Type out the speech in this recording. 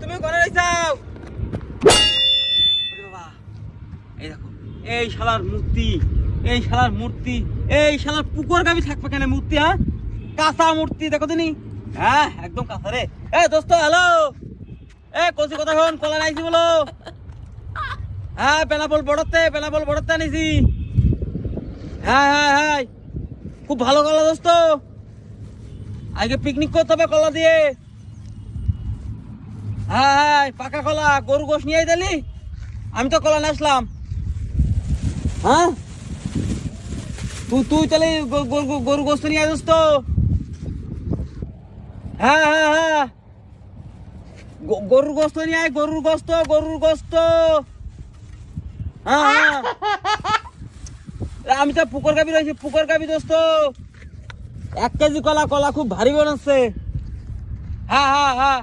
তুমি ঘরে রইছাও। বাবা এই দেখো, এই শালার মূর্তি, এই শালার মূর্তি, এই শালার পুকুর গাবি থাকবে কেন মূর্তি? হ্যাঁ, কাঁচা মূর্তি দেখো দিনি। হ্যাঁ একদম কাঁচা রে। এ দোস্ত হ্যালো, এ কচি কথা হন, কলা নাইছি বলো। হ্যাঁ বেনাবল বড়তে আনিছি। হ্যাঁ হ্যাঁ হ্যাঁ খুব ভালো কলা দোস্ত, আজকে পিকনিক করতে হবে কলা দিয়ে। হ্যাঁ হ্যাঁ পাকা কলা, গরু গোশ নিয়ে দিলি, আমি তো কলা নিয়ে আসলাম। হ্যাঁ তুই তাহলে গরু গোস্ত নিয়ে আসিস তো। হ্যাঁ হ্যাঁ হ্যাঁ গরুর গোস্ত নিয়ে আয়, গরুর গোস্ত। হ্যাঁ হ্যাঁ আমি তো পুকুর গাবি রয়েছি, পুকুর গাবি দোস্ত। 1 কেজি কলা খুব ভারী বানাচ্ছে। হ্যাঁ হ্যাঁ হ্যাঁ